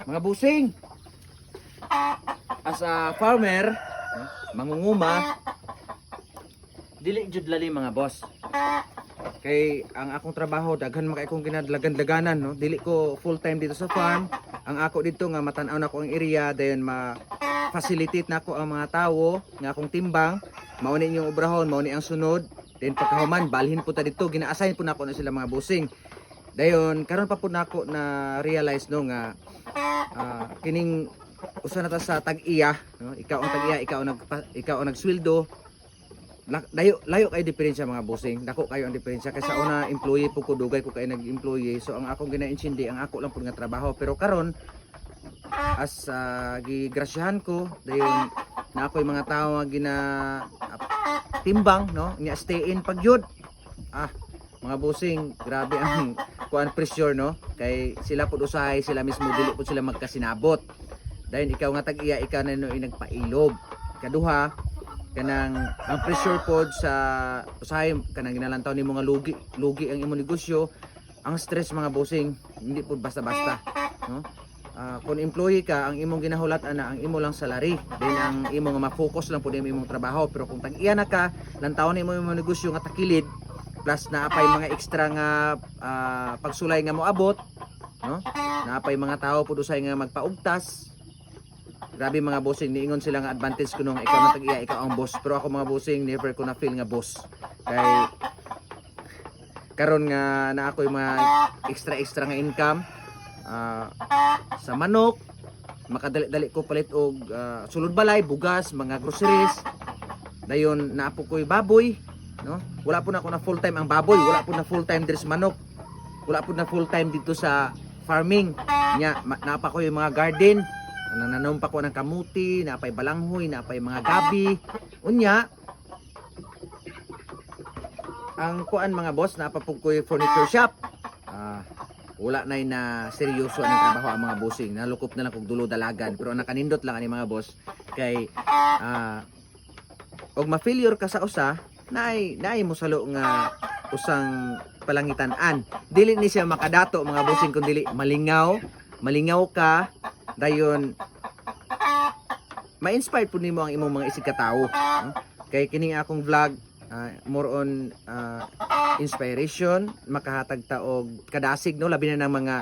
Mga busing, as a farmer, mangunguma, dili jud lali mga boss. Kay ang akong trabaho daghan man kay akong ginadlagan-daganan, no. Dili ko full time dito sa farm. Ang ako dito nga matan-aw na ko ang area dayon ma-facilitate na ko ang mga tawo nga akong timbang. Mao ni inyong obrahon, mao ni ang sunod. Then pagkahuman balhin po ta dito, gina-assign po nako na sila mga busing. Dayon karon pa po nako na realize no nga kining usa na ta sa tag-iya, no? Ikaw ang tag-iya, ikaw ang nagsweldo. Layo kay diferensya mga bossing. Dako kayo ang diferensya kaysa una employee po ko, dugay ko kay nag-employee. So ang akong gina-intindi ang ako lang pud nga trabaho. Pero karon as gigrasyahan ko dayon na ako'y mga tawo nga gina timbang, no, nya stay in pagyud. Mga bossing, grabe ang kuan pressure, no, kay sila pud usahay, sila mismo dili pud sila magkasinabot. Dayon ikaw nga tag-iya, ikaw na no nagpailog. Kaduha kanang ang pressure pod sa usahay kanang ginalantaw nimo nga lugi ang imong negosyo. Ang stress mga bossing hindi pod basta-basta, no. Kung employee ka, ang imong ginahulat ana ang imo lang salary, then ang imo nga ma-focus lang pod imong trabaho. Pero kung tag-iya na ka, lantaw nimo imong negosyo nga takilid, plus naapay mga extra nga pagsulay nga moabot, no, naapay mga tao pod usay nga magpaugtas. Grabe mga bossing, niingon sila nga advantage ko nung ikaw na tag-iya, ikaw ang boss. Pero ako mga bossing, never ko na feel nga boss. Kay karon nga na ako yung mga extra nga income sa manok, makadali-dali ko palit og sulod balay, bugas, mga groceries. Dayon naapo ko'y baboy, no? Wala po na ako na full time ang baboy, wala po na full time diri sa manok. Wala po na full time dito sa farming. Nya naapa ko yung mga garden. Nananom pa ko ng kamuti, napay balanghoy, napay mga gabi. Unya, ang kuan mga boss, napapog ko yung furniture shop. Wala na seryoso ang trabaho ang mga bossing. Nalukop na lang kog dulo dalagan. Pero nakanindot lang ani mga boss. Kay, og ma-failure ka sa usa, naay mo salo nga usang palangitan-an. Dili ni siya makadato mga bossing, kung dili malingaw ka. Dayon ma-inspire po nimo ang imong mga isig ka tawo, no? Kay kining akong vlog more on inspiration, makahatag ta og kadasig, no, labi na ng mga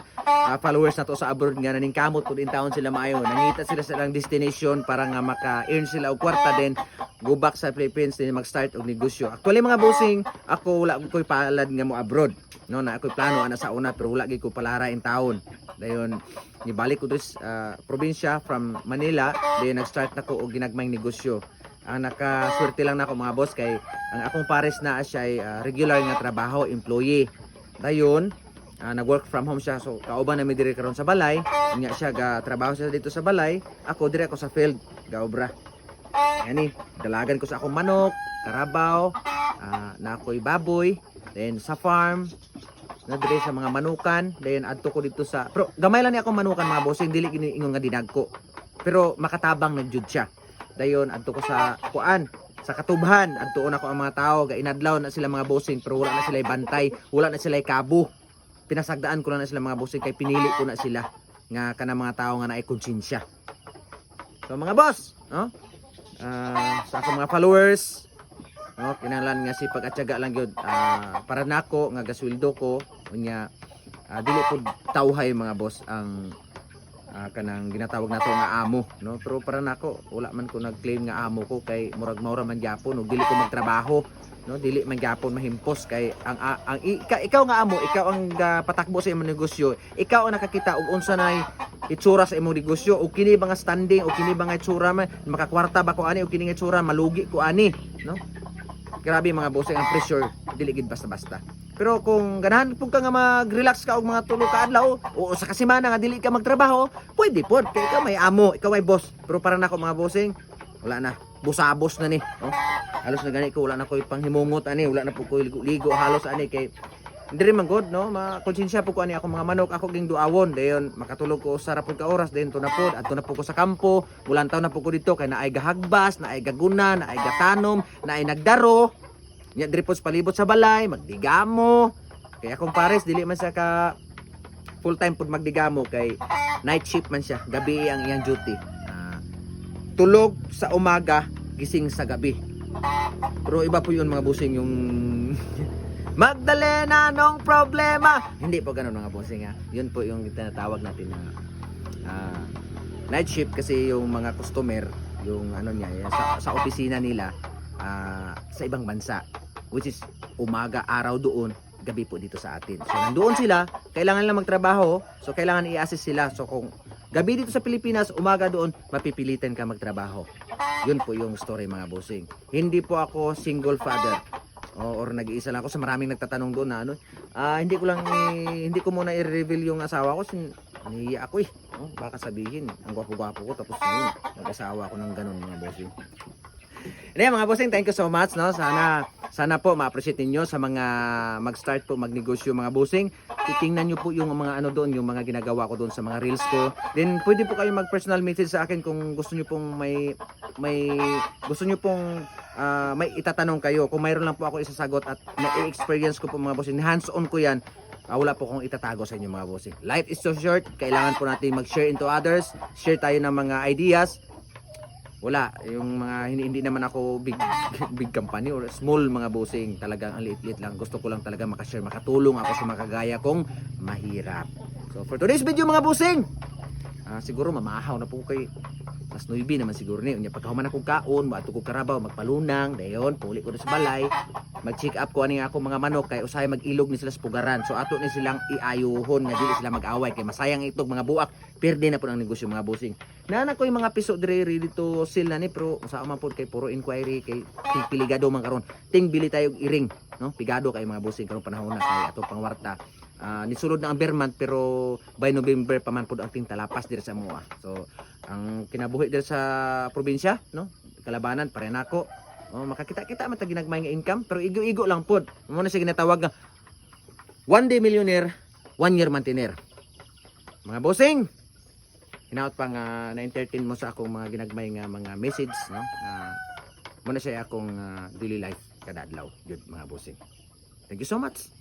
followers nato sa abroad nga naning kamot pud in taon sila maayo, nangita sila sa ilang destination para nga maka-earn sila og kwarta, then go back sa Philippines din mag-start og negosyo. Actually mga bossing, ako wala ko'y palad nga mo abroad, no, na ako'y plano ana sa una pero wala gid ko palara in taon. Dayon nibalik ko dis probinsya from Manila, dayon nag-start nako og ginagmayng negosyo. Ang nakaswerte lang nako mga boss kay ang akong pares na siya ay regular nga trabaho, employee. Dayon nag-work from home siya, so kauban na mi diri karon sa balay. Unya siya ga trabaho siya dito sa balay, ako dire ako sa field gaobra. Yani dalagan ko sa akong manok, karabaw, na ako'y baboy, then sa farm na dire sa mga manukan, dayon adto ko dito sa, pero gamay lang ni akong manukan mga bossing, dili gini ingon nga dinagko. Pero makatabang nagjud siya. Dayon adto ko sa kuan, sa katubhan, adtuon ako ang mga tao, gainadlaw na sila mga bossing, pero wala na sila bantay, wala na sila kabo. Pinasagdaan ko na sila mga bossing, kay pinili ko na sila nga kana mga tao nga naay konsensya. So mga boss, no? Sa akong mga followers, no, kinahanglan nga sipag at tiyaga lang gyud para nako nga gasweldo ko. Unya dili pud tawhay mga boss ang kanang ginatawag nato nga amo, no, pero para nako wala man ko nag-claim nga amo ko, kay murag maura man gyapon ug dili ko magtrabaho, no, dili man gyapon mahimpos. Kay ang ikaw nga amo, ikaw ang patakbo sa imong negosyo, ikaw ang nakakita og unsa nay itsura sa imong negosyo, o kini ba nga standing, o kini ba nga itsura makakwarta ba ko ani, o kini nga itsura malugi ko ani, no. Grabe mga bossing, ang pressure dili gid basta-basta. Pero kung ganahan pug ka nga mag-relax ka og mga tulo ka adlaw o sa kasimana nga dili ka magtrabaho, pwede pod kay ikaw may amo, ikaw may boss. Pero para nako mga bossing, wala na, busabos na ni, no. Halos na gani ko wala na koy panghimungot ani, wala na pud koy ligo halos ani, kay diri man god, no, makonsensya po ko ani ako mga manok, ako ging duawon, dayon makatulog ko sa rapod ka oras, dayon tunapod adto na po ko sa kampo, ulantaw na po ko dito kay naay gahagbas, naay gaguna, naay gatanom, naay nagdaro. Nya diri po palibot sa balay, magdigamo. Kaya akong pares dili man sa ka full time pud magdigamo kay night shift man siya, gabi ang iyang duty. Tulog sa umaga, gising sa gabi. Pero iba po yun mga bossing, yung Magdalena, anong problema? Hindi po ganun mga bossing ha. Yun po yung tinatawag natin na night shift, kasi yung mga customer, yung ano niya, sa opisina nila, sa ibang bansa, which is umaga, araw doon, gabi po dito sa atin. So nandoon sila, kailangan lang magtrabaho, so kailangan i-assist sila. So kung gabi dito sa Pilipinas, umaga doon, mapipilitan ka magtrabaho. Yun po yung story mga bossing. Hindi po ako single father. Or nag-iisa lang ako, sa maraming nagtatanong doon na ano. Hindi ko muna i-reveal yung asawa ko. Nahiya ako eh. Baka sabihin, ang gwapo-gwapo ko, tapos ngayon, nag-asawa ko ng ganun mga bossing. Anyway, mga bossing, thank you so much, no? Sana po ma-appreciate niyo sa mga mag-start po magnegosyo mga bossing. Titingnan niyo po yung mga ano doon, yung mga ginagawa ko doon sa mga reels ko. Then pwede po kayo mag-personal message sa akin kung gusto niyo pong may itatanong kayo. Kung mayroon lang po ako isasagot at na-experience ko po mga bossing, hands-on ko 'yan. Wala po akong itatago sa inyo mga bossing. Life is so short, kailangan po natin mag-share into others. Share tayo ng mga ideas. Wala, yung mga hindi naman ako big company or small mga bossing, talagang ang liit-liit lang. Gusto ko lang talaga makashare, makatulong ako sa mga kagaya kong mahirap. So for today's video mga bossing, siguro mamahaw na po kay mas 9 naman siguro ni. Unya pagkahuman akong kaon, maato ko karabaw, magpalunang, dayon puli ko sa balay, mag-check up ko ani ako mga manok kay usahay mag-ilog ni sila sa pugaran. So ato ni silang iayuhon nga dili sila mag-away kay masayang itog mga buak. Perde na po ang negosyo mga bossing. Nana ko yung mga piso dire ready to sell na ni, pero sa man po kay puro inquiry kay ting piligado man karon. Ting bili tayo iring, no? Pigado kay mga bossing karon panahon na kay ato pangwarta. Nisulod na ang Berman, pero by November pa man po ang ting talapas dire sa mua. So ang kinabuhi dire sa probinsya, no? Kalabanan pare nako. Makakita-kita man ta ginagmay nga income, pero igo-igo lang pod. Mo na siya ginatawag nga one day millionaire, 1 year maintainer. Mga bossing, hinaut pa nga na-entertain mo sa akong mga ginagmay nga mga message, no? Muna siya akong daily life kada adlaw, yun mga bossing. Thank you so much.